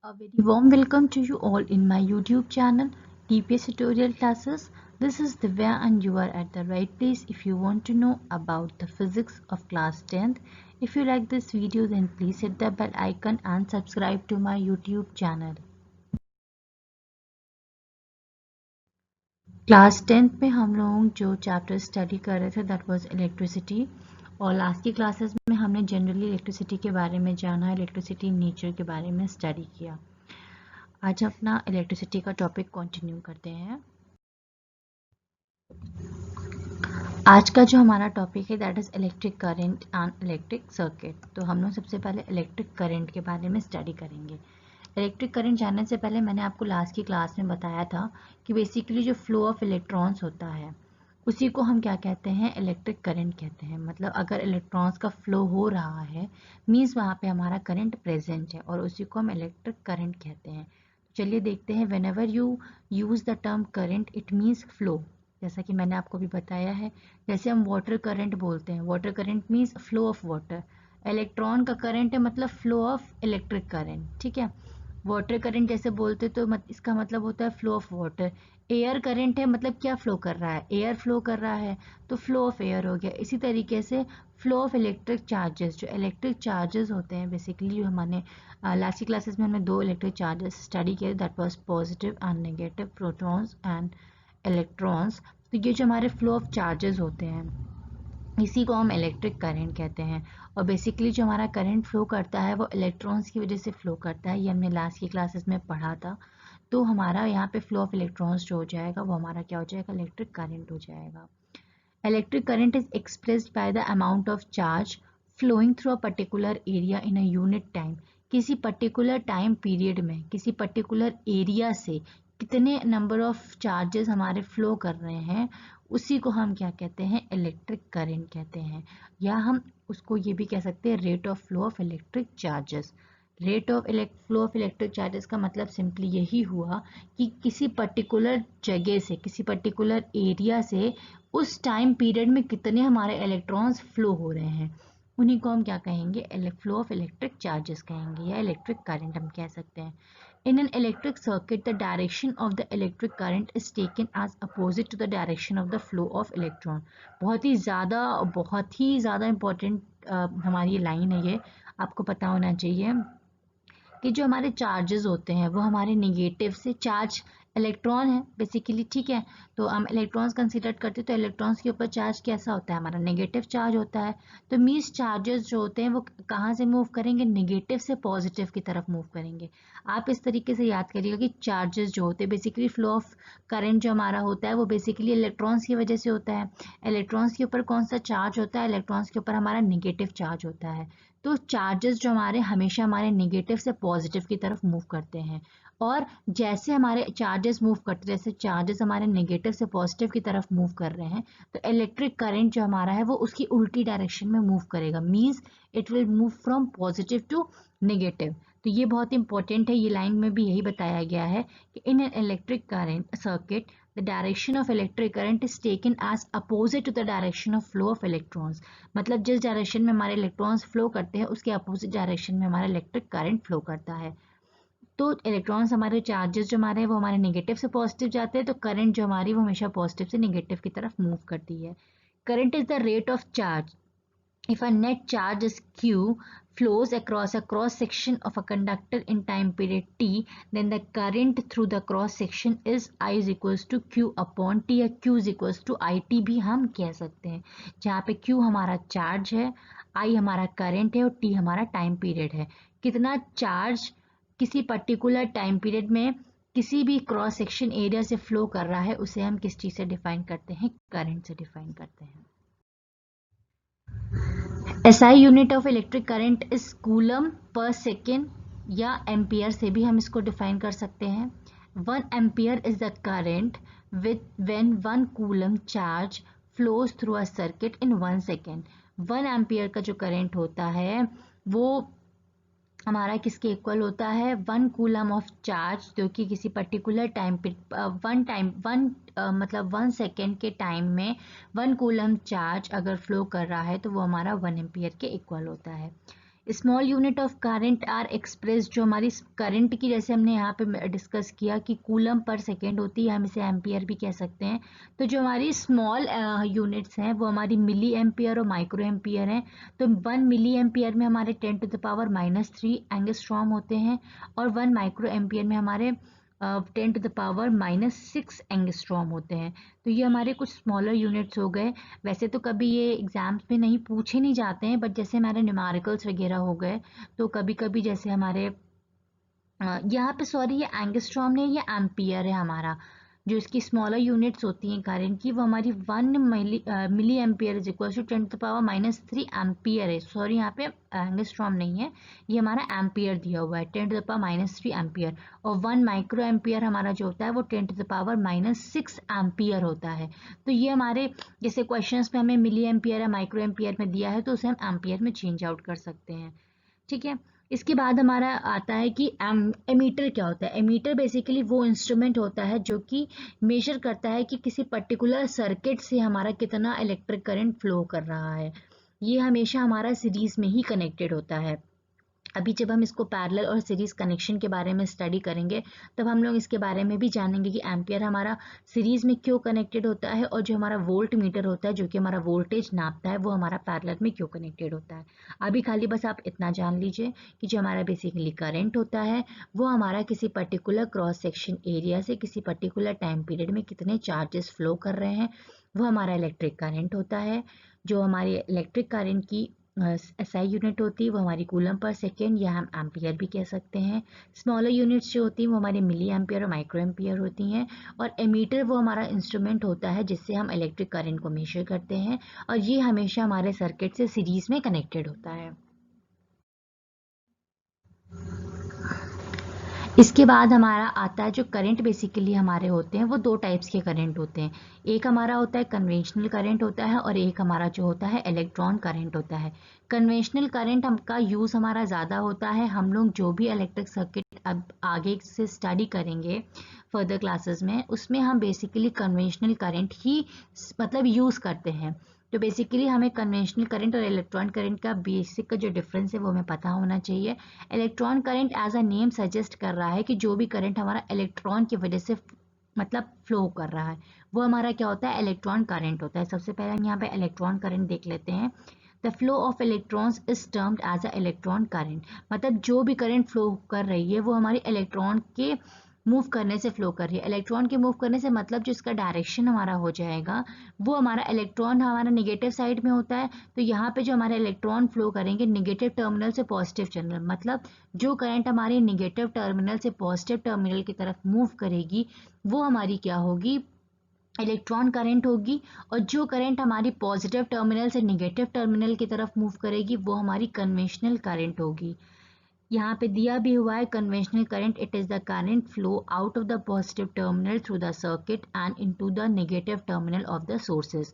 A very warm welcome to you all in my YouTube channel DPS Tutorial Classes. This is Divya and you are at the right place if you want to know about the physics of class 10th. If you like this video then please hit the bell icon and subscribe to my YouTube channel. Class 10th में हम लोग जो chapter study कर रहे थे that was electricity और last की classes में हमने जनरली इलेक्ट्रिसिटी के बारे में जाना, इलेक्ट्रिसिटी नेचर के बारे में स्टडी किया। आज अपना इलेक्ट्रिसिटी का टॉपिक कंटिन्यू करते हैं। आज का जो हमारा टॉपिक है that is electric current and electric circuit. तो हम लोग सबसे पहले इलेक्ट्रिक करंट के बारे में स्टडी करेंगे। इलेक्ट्रिक करंट जानने से पहले मैंने आपको लास्ट की क्लास में बताया था कि बेसिकली जो फ्लो ऑफ इलेक्ट्रॉन्स होता है उसी को हम क्या कहते हैं, इलेक्ट्रिक करंट कहते हैं। मतलब अगर इलेक्ट्रॉन्स का फ्लो हो रहा है मीन्स वहाँ पे हमारा करंट प्रेजेंट है और उसी को हम इलेक्ट्रिक करंट कहते हैं। चलिए देखते हैं। Whenever you use the term current it means flow, जैसा कि मैंने आपको भी बताया है। जैसे हम वाटर करंट बोलते हैं, water current means flow of water. Electron का करंट है मतलब फ्लो ऑफ इलेक्ट्रिक करंट, ठीक है। वाटर करंट जैसे बोलते तो इसका मतलब होता है flow of water. Air current है मतलब क्या फ्लो कर रहा है, एयर फ्लो कर रहा है तो फ्लो ऑफ एयर हो गया। इसी तरीके से फ्लो ऑफ इलेक्ट्रिक चार्जेस, जो इलेक्ट्रिक चार्जेस होते हैं बेसिकली जो हमने लास्ट की क्लासेस में हमने दो इलेक्ट्रिक चार्जेस स्टडी किए, that was positive and negative, protons and electrons. तो ये जो हमारे फ्लो ऑफ चार्जेस होते हैं इसी को हम इलेक्ट्रिक करंट कहते हैं। और बेसिकली जो हमारा करंट फ्लो करता है वो इलेक्ट्रॉन्स की वजह से फ्लो करता है, ये हमने लास्ट की क्लासेस में पढ़ा था। तो हमारा यहाँ पे फ्लो ऑफ इलेक्ट्रॉन्स जो हो जाएगा वो हमारा क्या हो जाएगा, इलेक्ट्रिक करंट हो जाएगा। Electric current is expressed by the amount of charge flowing through a particular area in a unit time. किसी पर्टिकुलर टाइम पीरियड में किसी पर्टिकुलर एरिया से कितने नंबर ऑफ चार्जेस हमारे फ्लो कर रहे हैं उसी को हम क्या कहते हैं, इलेक्ट्रिक करंट कहते हैं। या हम उसको ये भी कह सकते हैं rate of flow of electric charges. Rate of flow of electric charges का मतलब सिंपली यही हुआ कि किसी पर्टिकुलर जगह से किसी पर्टिकुलर एरिया से उस टाइम पीरियड में कितने हमारे इलेक्ट्रॉन्स फ्लो हो रहे हैं उन्हीं को हम क्या कहेंगे, फ्लो ऑफ इलेक्ट्रिक चार्जेस कहेंगे या इलेक्ट्रिक करंट हम कह सकते हैं। In an electric circuit, the direction of the electric current is taken as opposite to the direction of the flow of electron. बहुत ही ज़्यादा इम्पोर्टेंट हमारी लाइन है ये, आपको पता होना चाहिए कि जो हमारे चार्जेस होते हैं वो हमारे नेगेटिव से, चार्ज इलेक्ट्रॉन है बेसिकली, ठीक है। तो हम इलेक्ट्रॉन्स कंसीडर करते हैं तो इलेक्ट्रॉन्स के ऊपर चार्ज कैसा होता है, हमारा नेगेटिव चार्ज होता है। तो मीन्स चार्जेस जो होते हैं वो कहाँ से मूव करेंगे, नेगेटिव से पॉजिटिव की तरफ मूव करेंगे। आप इस तरीके से याद करिएगा कि चार्जेस जो होते हैं बेसिकली फ्लो ऑफ करंट जो हमारा होता है वो बेसिकली इलेक्ट्रॉन्स की वजह से होता है। इलेक्ट्रॉन्स के ऊपर कौन सा चार्ज होता है, इलेक्ट्रॉन्स के ऊपर हमारा नेगेटिव चार्ज होता है। तो चार्जेस जो हमारे हमेशा हमारे नेगेटिव से पॉजिटिव की तरफ मूव करते हैं। और जैसे हमारे चार्जेस मूव करते हैं, जैसे चार्जेस हमारे नेगेटिव से पॉजिटिव की तरफ मूव कर रहे हैं तो इलेक्ट्रिक करंट जो हमारा है वो उसकी उल्टी डायरेक्शन में मूव करेगा। Means it will move from positive to negative. तो ये बहुत इंपॉर्टेंट है, ये लाइन में भी यही बताया गया है कि इन an electric current circuit the direction of electric current is taken as opposite to the direction of flow of electrons। मतलब जिस डायरेक्शन में हमारे इलेक्ट्रॉन्स फ्लो करते हैं उसके अपोजिट डायरेक्शन में हमारा इलेक्ट्रिक करंट फ्लो करता है। तो इलेक्ट्रॉन्स हमारे चार्जेस जो हमारे हैं वो हमारे नेगेटिव से पॉजिटिव जाते हैं, तो करंट जो हमारी वो हमेशा पॉजिटिव से नेगेटिव की तरफ मूव करती है। Current is the rate of charge if a net charge is q flows across a cross section of a conductor in time period t, then the current through the cross section is I is equals to q upon t या q is equals to it भी हम कह सकते हैं। जहाँ पे q हमारा charge है, I हमारा करंट है और t हमारा टाइम पीरियड है। कितना चार्ज किसी पर्टिकुलर टाइम पीरियड में किसी भी क्रॉस सेक्शन एरिया से फ्लो कर रहा है उसे हम किस चीज से डिफाइन करते हैं, करंट से डिफाइन करते हैं। SI unit of electric current is coulomb per second या एम्पियर से भी हम इसको डिफाइन कर सकते हैं। 1 ampere is the current with when 1 coulomb charge flows through a circuit in 1 second. 1 ampere का जो करंट होता है वो हमारा किसके इक्वल होता है, 1 कूलम ऑफ चार्ज जो कि किसी पर्टिकुलर टाइम पे मतलब 1 सेकेंड के टाइम में 1 कूलम चार्ज अगर फ्लो कर रहा है तो वो हमारा 1 एम्पियर के इक्वल होता है। Small unit of current are express, जो हमारी करंट की जैसे हमने यहाँ पे डिस्कस किया कि कूलम पर सेकेंड होती है, हम इसे एम्पियर भी कह सकते हैं। तो जो हमारी स्मॉल यूनिट्स हैं वो हमारी मिली एम्पियर और माइक्रो एम्पियर हैं। तो 1 मिली एम्पियर में हमारे 10⁻³ एंगस्ट्रॉम होते हैं और 1 माइक्रो एम्पियर में हमारे 10⁻⁻6 एंगस्ट्रॉम होते हैं। तो ये हमारे कुछ स्मॉलर यूनिट्स हो गए। वैसे तो कभी ये एग्जाम्स में नहीं पूछे नहीं जाते हैं, बट जैसे हमारे न्यूमेरिकल्स वगैरह हो गए तो कभी कभी जैसे हमारे यहाँ पे सॉरी ये एंगस्ट्रॉम नहीं, ये एम्पियर है हमारा। जो इसकी स्मॉलर यूनिट्स होती हैं करंट की वो हमारी 1 milli ampere is equal to 10⁻³ ampere है। सॉरी यहाँ पे एंगस्ट्रॉम नहीं है, ये हमारा एम्पियर दिया हुआ है 10⁻³ एम्पियर। और 1 माइक्रो एम्पियर हमारा जो होता है वो 10⁻⁻6 एम्पियर होता है। तो ये हमारे जैसे क्वेश्चंस में हमें मिली एम्पियर या माइक्रो एम्पियर में दिया है तो उसे हम एम्पियर में चेंज आउट कर सकते हैं। ठीक है, इसके बाद हमारा आता है कि एमीटर क्या होता है। एमीटर बेसिकली वो इंस्ट्रूमेंट होता है जो कि मेजर करता है कि किसी पर्टिकुलर सर्किट से हमारा कितना इलेक्ट्रिक करंट फ्लो कर रहा है। ये हमेशा हमारा सीरीज में ही कनेक्टेड होता है। अभी जब हम इसको पैरेलल और सीरीज कनेक्शन के बारे में स्टडी करेंगे तब हम लोग इसके बारे में भी जानेंगे कि एम्पियर हमारा सीरीज में क्यों कनेक्टेड होता है और जो हमारा वोल्ट मीटर होता है जो कि हमारा वोल्टेज नापता है वो हमारा पैरेलल में क्यों कनेक्टेड होता है। अभी खाली बस आप इतना जान लीजिए कि जो हमारा बेसिकली करंट होता है वो हमारा किसी पर्टिकुलर क्रॉस सेक्शन एरिया से किसी पर्टिकुलर टाइम पीरियड में कितने चार्जेस फ्लो कर रहे हैं वो हमारा इलेक्ट्रिक करंट होता है। जो हमारी इलेक्ट्रिक करंट की एसआई यूनिट होती है वो हमारी कूलम पर सेकेंड या हम एम्पियर भी कह सकते हैं। स्मॉलर यूनिट्स जो होती हैं वो हमारे मिली एम्पियर और माइक्रो एम्पियर होती हैं। और एमीटर वो हमारा इंस्ट्रूमेंट होता है जिससे हम इलेक्ट्रिक करंट को मेजर करते हैं और ये हमेशा हमारे सर्किट से सीरीज में कनेक्टेड होता है। इसके बाद हमारा आता है जो करंट बेसिकली हमारे होते हैं वो दो टाइप्स के करंट होते हैं। एक हमारा होता है कन्वेंशनल करंट होता है और एक हमारा जो होता है इलेक्ट्रॉन करंट होता है। कन्वेंशनल करंट का यूज़ हमारा ज़्यादा होता है। हम लोग जो भी इलेक्ट्रिक सर्किट अब आगे से स्टडी करेंगे फर्दर क्लासेस में उसमें हम बेसिकली कन्वेंशनल करंट ही मतलब यूज़ करते हैं। तो बेसिकली हमें कन्वेंशनल करंट और इलेक्ट्रॉन करंट का बेसिक का जो डिफरेंस है वो हमें पता होना चाहिए। Electron current as a name suggest कर रहा है कि जो भी करंट हमारा इलेक्ट्रॉन की वजह से मतलब फ्लो कर रहा है वो हमारा क्या होता है, इलेक्ट्रॉन करंट होता है। सबसे पहले हम यहाँ पे इलेक्ट्रॉन करंट देख लेते हैं। The flow of electrons is termed as a electron current. मतलब जो भी करंट फ्लो कर रही है वो हमारी इलेक्ट्रॉन के मूव करने से फ्लो कर रही है। इलेक्ट्रॉन के मूव करने से मतलब जो इसका डायरेक्शन हमारा हो जाएगा वो हमारा इलेक्ट्रॉन हमारा निगेटिव साइड में होता है। तो यहाँ पे जो हमारे इलेक्ट्रॉन फ्लो करेंगे निगेटिव टर्मिनल से पॉजिटिव टर्मिनल, मतलब जो करंट हमारे निगेटिव टर्मिनल से पॉजिटिव टर्मिनल की तरफ मूव करेगी वो हमारी क्या होगी, इलेक्ट्रॉन करंट होगी। और जो करंट हमारी पॉजिटिव टर्मिनल से निगेटिव टर्मिनल की तरफ मूव करेगी वो हमारी कन्वेंशनल करंट होगी। यहाँ पे दिया भी हुआ है conventional current it is the current flow out of the positive terminal through the circuit and into the negative terminal of the sources.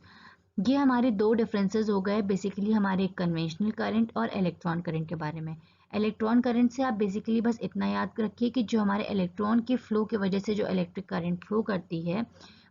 ये हमारे दो डिफरेंसेस हो गए बेसिकली हमारे कन्वेंशनल करंट और इलेक्ट्रॉन करंट के बारे में। इलेक्ट्रॉन करंट से आप बेसिकली बस इतना याद रखिए कि जो हमारे इलेक्ट्रॉन के फ्लो की वजह से जो इलेक्ट्रिक करंट फ्लो करती है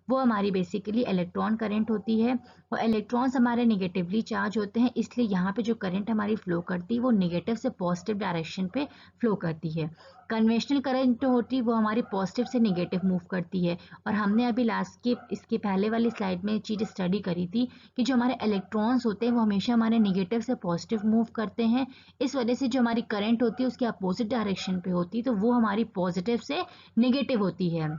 वो हमारी बेसिकली इलेक्ट्रॉन करंट होती है। और इलेक्ट्रॉन्स हमारे निगेटिवली चार्ज होते हैं इसलिए यहाँ पे जो करंट हमारी फ्लो करती है वो निगेटिव से पॉजिटिव डायरेक्शन पे फ्लो करती है। कन्वेंशनल करंट जो होती है वो हमारी पॉजिटिव से निगेटिव मूव करती है। और हमने अभी लास्ट के इसके पहले वाली स्लाइड में चीज़ स्टडी करी थी कि जो हमारे इलेक्ट्रॉन्स होते हैं वो हमेशा हमारे निगेटिव से पॉजिटिव मूव करते हैं। इस वजह से जो हमारी करंट होती है उसकी अपोजिट डायरेक्शन पे होती है तो वो हमारी पॉजिटिव से निगेटिव होती है।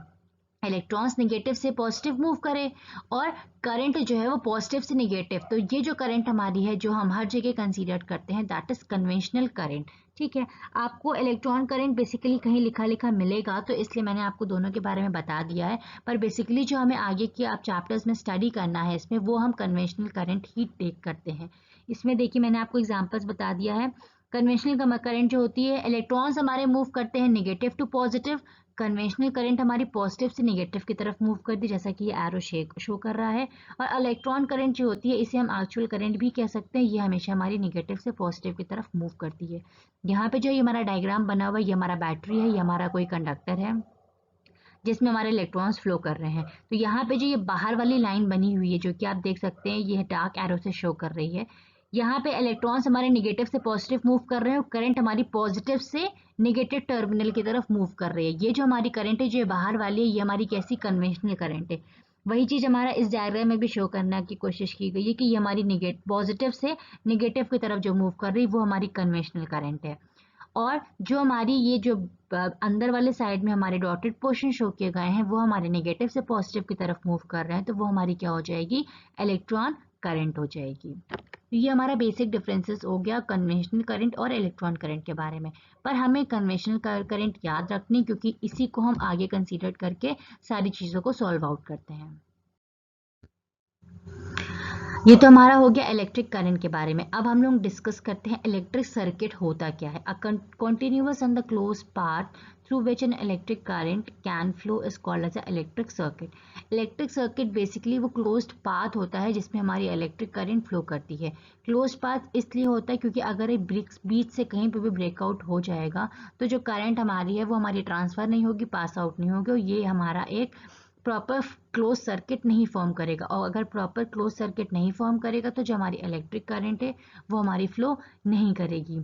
इलेक्ट्रॉन्स निगेटिव से पॉजिटिव मूव करे और करंट जो है वो पॉजिटिव से निगेटिव, तो ये जो करंट हमारी है जो हम हर जगह कंसीडर करते हैं दैट इज कन्वेंशनल करंट। ठीक है, आपको इलेक्ट्रॉन करंट बेसिकली कहीं लिखा लिखा मिलेगा तो इसलिए मैंने आपको दोनों के बारे में बता दिया है। पर बेसिकली जो हमें आगे के आप चैप्टर्स में स्टडी करना है इसमें वो हम कन्वेंशनल करंट ही टेक करते हैं। इसमें देखिए मैंने आपको एग्जाम्पल्स बता दिया है। कन्वेंशनल करंट जो होती है इलेक्ट्रॉन्स हमारे मूव करते हैं negative to positive. Conventional current हमारी पॉजिटिव से नेगेटिव की तरफ मूव कर दी जैसा कि ये एरो शो कर रहा है। और इलेक्ट्रॉन करंट जो होती है इसे हम एक्चुअल करंट भी कह सकते हैं। ये हमेशा हमारी नेगेटिव से पॉजिटिव की तरफ मूव करती है। यहाँ पे जो ये हमारा डायग्राम बना हुआ है ये हमारा बैटरी है, ये हमारा कोई कंडक्टर है जिसमें हमारे इलेक्ट्रॉन्स फ्लो कर रहे हैं। तो यहाँ पे जो ये बाहर वाली लाइन बनी हुई है जो कि आप देख सकते हैं ये डार्क एरो से शो कर रही है, यहाँ पे इलेक्ट्रॉन्स हमारे निगेटिव से पॉजिटिव मूव कर रहे हैं और करंट हमारी पॉजिटिव से निगेटिव टर्मिनल की तरफ मूव कर रही है। ये जो हमारी करंट है जो बाहर वाली है ये हमारी कैसी कन्वेंशनल करंट है। वही चीज हमारा इस डायग्राम में भी शो करने की कोशिश की गई है कि ये हमारी पॉजिटिव से निगेटिव की तरफ जो मूव कर रही है वो हमारी कन्वेंशनल करंट है। और जो हमारी ये जो अंदर वाले साइड में हमारे डॉटेड पोर्शन शो किए गए हैं वो हमारे नेगेटिव से पॉजिटिव की तरफ मूव कर रहे हैं, तो वो हमारी क्या हो जाएगी, इलेक्ट्रॉन करंट हो जाएगी। तो ये हमारा बेसिक डिफरेंसेस हो गया कन्वेंशनल करंट और इलेक्ट्रॉन करंट के बारे में। पर हमें कन्वेंशनल करंट याद रखनी क्योंकि इसी को हम आगे कंसीडर करके सारी चीज़ों को सॉल्व आउट करते हैं। ये तो हमारा हो गया इलेक्ट्रिक करंट के बारे में। अब हम लोग डिस्कस करते हैं इलेक्ट्रिक सर्किट होता क्या है। A continuous and the close path through which an electric current can flow is called as a electric circuit. Electric circuit basically वो क्लोज्ड पाथ होता है जिसमें हमारी इलेक्ट्रिक करंट फ्लो करती है। क्लोज्ड पाथ इसलिए होता है क्योंकि अगर एक बीच से कहीं पर भी ब्रेकआउट हो जाएगा तो जो करंट हमारी है वो हमारी ट्रांसफर नहीं होगी, पास आउट नहीं होगी और ये हमारा एक प्रॉपर क्लोज सर्किट नहीं फॉर्म करेगा। और अगर प्रॉपर क्लोज सर्किट नहीं फॉर्म करेगा तो जो हमारी इलेक्ट्रिक करंट है वो हमारी फ्लो नहीं करेगी।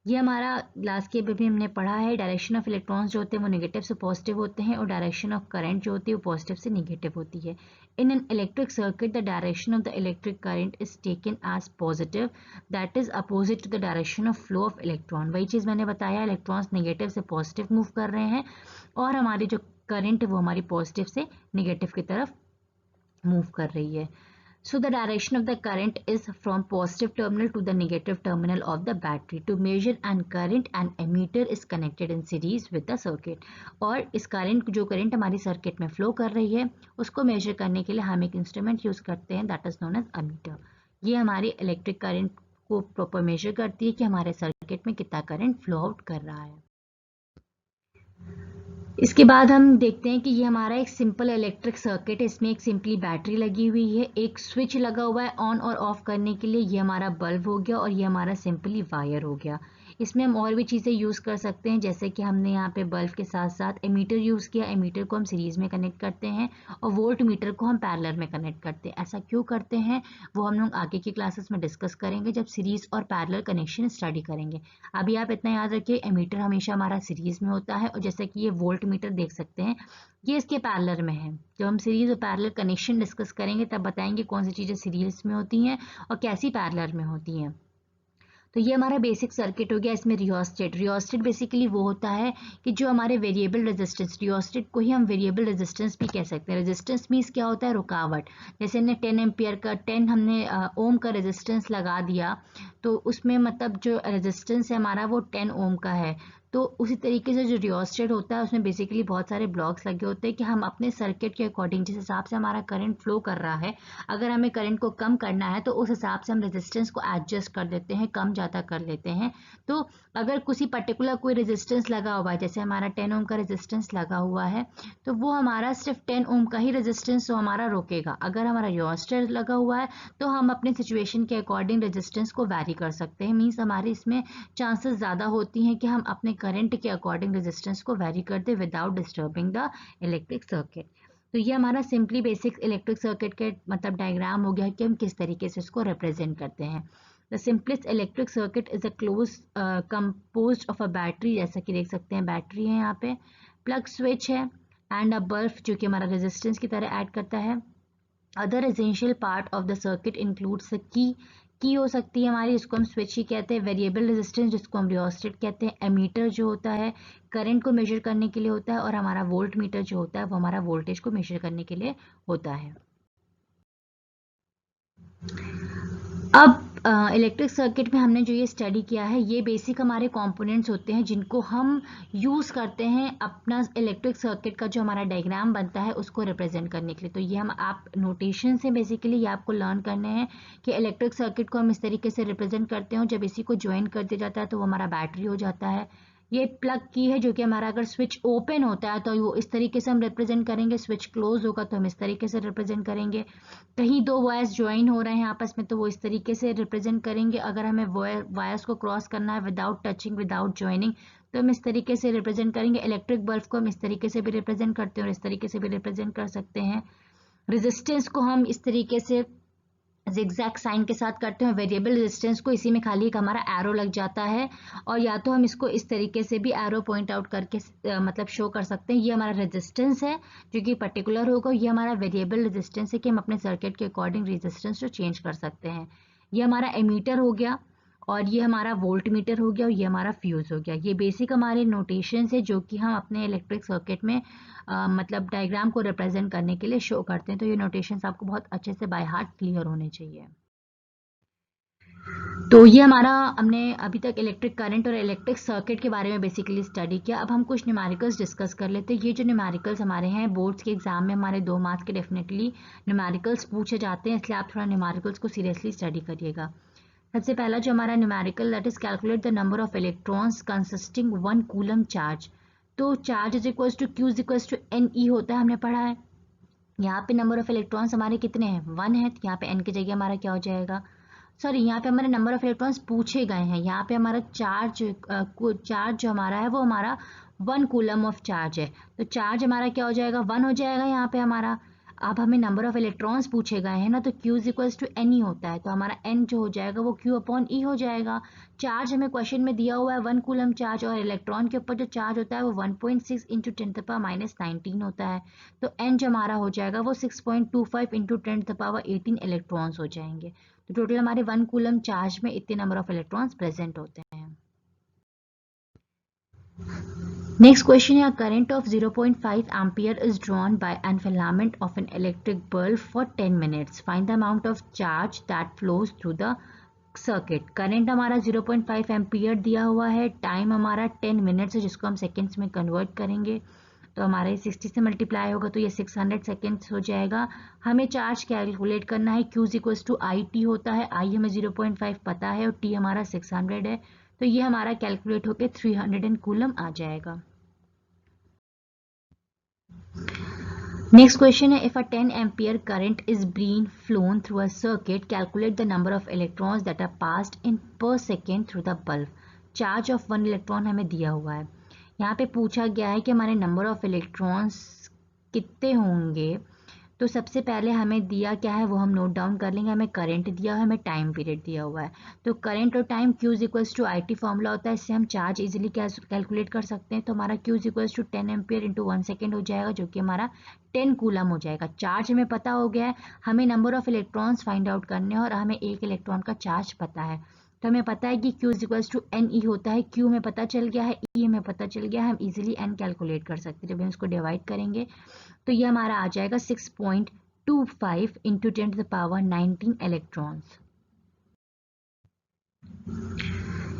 ये हमारा लास्ट के भी हमने पढ़ा है, डायरेक्शन ऑफ इलेक्ट्रॉन्स जो होते हैं वो नेगेटिव से पॉजिटिव होते हैं और डायरेक्शन ऑफ करंट जो होती है वो पॉजिटिव से नेगेटिव होती है। In an electric circuit the direction of the electric current is taken as positive, that is opposite to the direction of flow of electron. वही चीज मैंने बताया, इलेक्ट्रॉन्स नेगेटिव से पॉजिटिव मूव कर रहे हैं और हमारी जो करंट वो हमारी पॉजिटिव से नेगेटिव की तरफ मूव कर रही है। So the direction of the current is from positive terminal to the negative terminal of the battery. To measure an current, an ammeter is connected in series with the circuit. और इस current जो current हमारी circuit में flow कर रही है उसको major करने के लिए हम एक इंस्ट्रूमेंट यूज करते हैं that is known as ammeter. ये हमारी इलेक्ट्रिक करंट को प्रॉपर मेजर करती है कि हमारे सर्किट में कितना करंट फ्लो आउट कर रहा है। इसके बाद हम देखते हैं कि ये हमारा एक सिंपल इलेक्ट्रिक सर्किट है। इसमें एक सिंपली बैटरी लगी हुई है, एक स्विच लगा हुआ है ऑन और ऑफ करने के लिए। ये हमारा बल्ब हो गया और ये हमारा सिंपली वायर हो गया। इसमें हम और भी चीज़ें यूज़ कर सकते हैं जैसे कि हमने यहाँ पे बल्ब के साथ साथ एमीटर यूज़ किया। एमीटर को हम सीरीज में कनेक्ट करते हैं और वोल्ट मीटर को हम पैरेलल में कनेक्ट करते हैं। ऐसा क्यों करते हैं वो हम लोग आगे की क्लासेस में डिस्कस करेंगे जब सीरीज और पैरेलल कनेक्शन स्टडी करेंगे। अभी आप इतना याद रखिए, एमीटर हमेशा हमारा सीरीज में होता है और जैसे कि ये वोल्ट मीटर देख सकते हैं ये इसके पैरेलल में है। जब हम सीरीज और पैरेलल कनेक्शन डिस्कस करेंगे तब बताएंगे कौन सी चीज़ें सीरीज में होती हैं और कैसी पैरेलल में होती हैं। तो ये हमारा बेसिक सर्किट हो गया। इसमें रियोस्टेट बेसिकली वो होता है कि जो हमारे वेरिएबल रेजिस्टेंस, रियोस्टेट को ही हम वेरिएबल रेजिस्टेंस भी कह सकते हैं। रेजिस्टेंस मीन्स क्या होता है, रुकावट। जैसे हमने 10 एम्पियर का 10 हमने ओम का रेजिस्टेंस लगा दिया तो उसमें मतलब जो रेजिस्टेंस है हमारा वो 10 ओम का है। तो उसी तरीके से जो रियोस्टेट होता है उसमें बेसिकली बहुत सारे ब्लॉक्स लगे होते हैं कि हम अपने सर्किट के अकॉर्डिंग जिस हिसाब से हमारा करंट फ्लो कर रहा है, अगर हमें करंट को कम करना है तो उस हिसाब से हम रेजिस्टेंस को एडजस्ट कर देते हैं, कम ज़्यादा कर लेते हैं। तो अगर किसी पर्टिकुलर कोई रेजिस्टेंस लगा हुआ है, जैसे हमारा 10 ओम का रेजिस्टेंस लगा हुआ है तो वो हमारा सिर्फ 10 ओम का ही रेजिस्टेंस तो हमारा रोकेगा। अगर हमारा रियोस्टेट लगा हुआ है तो हम अपने सिचुएशन के अकॉर्डिंग रेजिस्टेंस को वैरी कर सकते हैं। मीन्स हमारे इसमें चांसेस ज़्यादा होती हैं कि हम अपने करंट के अकॉर्डिंग रेजिस्टेंस को वैरी कर दे without disturbing the electric circuit. तो ये हमारा सिंपली बेसिक इलेक्ट्रिक सर्किट के मतलब डायग्राम हो गया कि हम किस तरीके से इसको रिप्रेजेंट करते हैं। The simplest electric circuit is a close composed of a battery, जैसा कि देख सकते हैं बैटरी है यहाँ पे, प्लग स्विच है एंड अ बल्ब जो कि हमारा रेजिस्टेंस की तरह ऐड करता है। Other essential part of the circuit includes the key हो सकती है हमारी, इसको हम स्विच ही कहते हैं। वेरिएबल रेजिस्टेंस जिसको हम रियोस्टेट कहते हैं। एमीटर जो होता है करंट को मेजर करने के लिए होता है और हमारा वोल्ट मीटर जो होता है वो हमारा वोल्टेज को मेजर करने के लिए होता है। अब इलेक्ट्रिक सर्किट में हमने जो ये स्टडी किया है ये बेसिक हमारे कंपोनेंट्स होते हैं जिनको हम यूज़ करते हैं अपना इलेक्ट्रिक सर्किट का जो हमारा डायग्राम बनता है उसको रिप्रेजेंट करने के लिए। तो ये हम आप नोटेशन से बेसिकली ये आपको लर्न करने हैं कि इलेक्ट्रिक सर्किट को हम इस तरीके से रिप्रेजेंट करते हैं। जब इसी को ज्वाइन कर दिया जाता है तो वो हमारा बैटरी हो जाता है। ये प्लग की है जो कि हमारा अगर स्विच ओपन होता है तो वो इस तरीके से हम रिप्रेजेंट करेंगे, स्विच क्लोज होगा तो हम इस तरीके से रिप्रेजेंट करेंगे। कहीं दो वायर्स ज्वाइन हो रहे हैं आपस में तो वो इस तरीके से रिप्रेजेंट करेंगे। अगर हमें वायर्स को क्रॉस करना है विदाउट टचिंग विदाउट ज्वाइनिंग तो हम इस तरीके से रिप्रेजेंट करेंगे। इलेक्ट्रिक बल्ब को हम इस तरीके से भी रिप्रेजेंट करते हैं और इस तरीके से भी रिप्रेजेंट कर सकते हैं। रेजिस्टेंस को हम इस तरीके से जिगजैग साइन के साथ करते हैं, वेरिएबल रेजिस्टेंस को इसी में खाली एक हमारा एरो लग जाता है, और या तो हम इसको इस तरीके से भी एरो पॉइंट आउट करके मतलब शो कर सकते हैं। ये हमारा रेजिस्टेंस है जो कि पर्टिकुलर होगा, ये हमारा वेरिएबल रेजिस्टेंस है कि हम अपने सर्किट के अकॉर्डिंग रेजिस्टेंस को चेंज कर सकते हैं। ये हमारा एमीटर हो गया, और ये हमारा वोल्ट मीटर हो गया, और ये हमारा फ्यूज हो गया। ये बेसिक हमारे नोटेशंस है जो कि हम अपने इलेक्ट्रिक सर्किट में मतलब डायग्राम को रिप्रेजेंट करने के लिए शो करते हैं। तो ये नोटेशंस आपको बहुत अच्छे से बाय हार्ट क्लियर होने चाहिए। तो ये हमारा हमने अभी तक इलेक्ट्रिक करंट और इलेक्ट्रिक सर्किट के बारे में बेसिकली स्टडी किया। अब हम कुछ न्यूमेरिकल्स डिस्कस कर लेते हैं। ये जो न्यूमेरिकल्स हमारे हैं बोर्ड्स के एग्जाम में हमारे 2 मार्क्स के डेफिनेटली न्यूमेरिकल्स पूछे जाते हैं, इसलिए आप थोड़ा न्यूमेरिकल्स को सीरियसली स्टडी करिएगा। सबसे पहला जो हमारा numerical that is calculate the number of electrons consisting 1 coulomb charge. तो charge is equal to Q is equal to N E होता है, हमने पढ़ा है। यहाँ पे नंबर ऑफ इलेक्ट्रॉन्स हमारे कितने हैं, 1 है, तो यहाँ पे एन की जगह हमारा क्या हो जाएगा, सॉरी यहाँ पे हमारे नंबर ऑफ इलेक्ट्रॉन्स पूछे गए हैं, यहाँ पे हमारा चार्ज जो हमारा है वो हमारा 1 कूलम ऑफ चार्ज है, तो चार्ज हमारा क्या हो जाएगा, 1 हो जाएगा यहाँ पे हमारा। अब हमें नंबर ऑफ इलेक्ट्रॉन्स पूछे गए हैं ना, तो Q is equals to N E होता है, तो हमारा N जो हो जाएगा वो Q अपॉन E हो जाएगा। चार्ज हमें क्वेश्चन में दिया हुआ है 1 कूलम चार्ज, और इलेक्ट्रॉन के ऊपर जो चार्ज होता है वो 1.6 इंटू 10⁻⁻19 होता है, तो N जो हमारा हो जाएगा वो 6.25 इंटू 10⁻18 इलेक्ट्रॉन्स हो जाएंगे। तो टोटल हमारे 1 कूलम चार्ज में इतने नंबर ऑफ इलेक्ट्रॉन्स प्रेजेंट होते हैं। Next question, a current of 0.5 ampere is drawn by an filament of an electric bulb for 10 minutes. Find the amount of charge that flows through the circuit. Current हमारा 0.5 ampere दिया हुआ है, time हमारा 10 minutes है जिसको हम seconds में convert करेंगे, तो हमारे 60 से मल्टीप्लाई होगा तो ये 600 सेकेंड्स हो जाएगा। हमें चार्ज कैलकुलेट करना है, Q equals to I T होता है, I हमें 0.5 पता है और T हमारा 600 है, तो ये हमारा कैलकुलेट होकर 300 कूलम आ जाएगा। Next question है, if a 10 ampere current is being flown through a circuit, calculate the number of electrons that are passed in per second through the bulb. Charge of 1 electron हमें दिया हुआ है, यहाँ पे पूछा गया है कि हमारे नंबर ऑफ इलेक्ट्रॉन्स कितने होंगे। तो सबसे पहले हमें दिया क्या है वो हम नोट डाउन कर लेंगे। हमें करंट दिया है, हमें टाइम पीरियड दिया हुआ है, तो करंट और time Q equals to I T formula होता है, इससे हम चार्ज इजीली कैलकुलेट कर सकते हैं। तो हमारा Q equals to 10 ampere into 1 second हो जाएगा, जो कि हमारा 10 कूलम हो जाएगा। चार्ज हमें पता हो गया है, हमें number of electrons find out करने हैं और हमें एक इलेक्ट्रॉन का चार्ज पता है, तो हमें पता है कि Q equals to N E होता है। Q हमें पता चल गया है, E हमें पता चल गया है, हम इजीली N कैलकुलेट कर सकते हैं। जब हम इसको डिवाइड करेंगे तो ये हमारा आ जाएगा 6.25 into 10 to the power 19 electrons.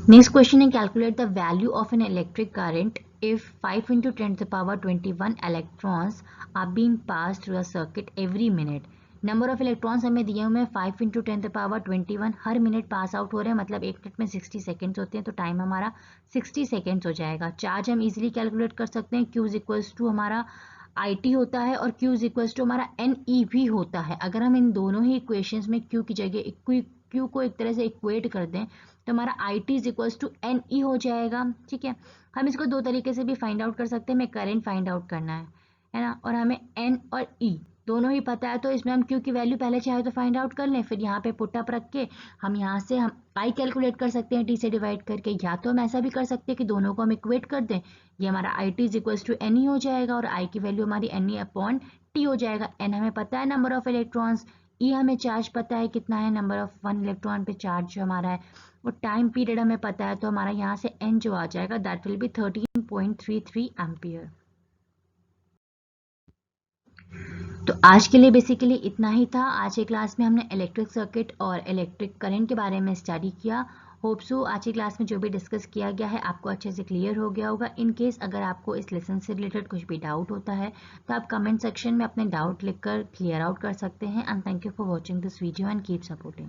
Next question is calculate the value of an electric current if 5 into 10 to the power 21 electrons are being passed through a circuit every minute. Number of electrons हमें दिए हुए हैं 5 into 10 the power 21, her minute pass out हो रहे हैं, मतलब 1 minute में 60 seconds होते हैं, तो टाइम हमारा 60 सेकेंड्स हो जाएगा। चार्ज हम इजीली कैलकुलेट कर सकते हैं, Q इक्वल्स टू हमारा आई टी होता है और Q इक्वल्स टू हमारा एन ई भी होता है। अगर हम इन दोनों ही इक्वेशंस में Q की जगह Q को एक तरह से इक्वेट कर दें तो हमारा I T is equals to N E हो जाएगा। ठीक है, हम इसको 2 तरीके से भी फाइंड आउट कर सकते हैं। हमें करंट फाइंड आउट करना है ना, और हमें एन और ई दोनों ही पता है, तो इसमें हम Q की वैल्यू पहले चाहे तो फाइंड आउट कर लें, फिर यहाँ पे पुट अप रख के हम यहाँ से हम I कैलकुलेट कर सकते हैं T से डिवाइड करके, या तो हम ऐसा भी कर सकते हैं कि दोनों को हम इक्वेट कर दें, ये हमारा I T is equals to N E हो जाएगा और I की वैल्यू हमारी एन ई अपॉन टी हो जाएगा। N हमें पता है नंबर ऑफ इलेक्ट्रॉन्स, E हमें चार्ज पता है कितना है, नंबर ऑफ 1 इलेक्ट्रॉन पे चार्ज जो हमारा है, और टाइम पीरियड हमें पता है, तो हमारा यहाँ से N जो आ जाएगा दैट विल बी 13.33 एम्पियर। तो आज के लिए बेसिकली इतना ही था। आज के क्लास में हमने इलेक्ट्रिक सर्किट और इलेक्ट्रिक करंट के बारे में स्टडी किया। होप सो आज की क्लास में जो भी डिस्कस किया गया है आपको अच्छे से क्लियर हो गया होगा। इन केस अगर आपको इस लेसन से रिलेटेड कुछ भी डाउट होता है तो आप कमेंट सेक्शन में अपने डाउट लिखकर क्लियर आउट कर सकते हैं। And thank you for watching this video and keep supporting.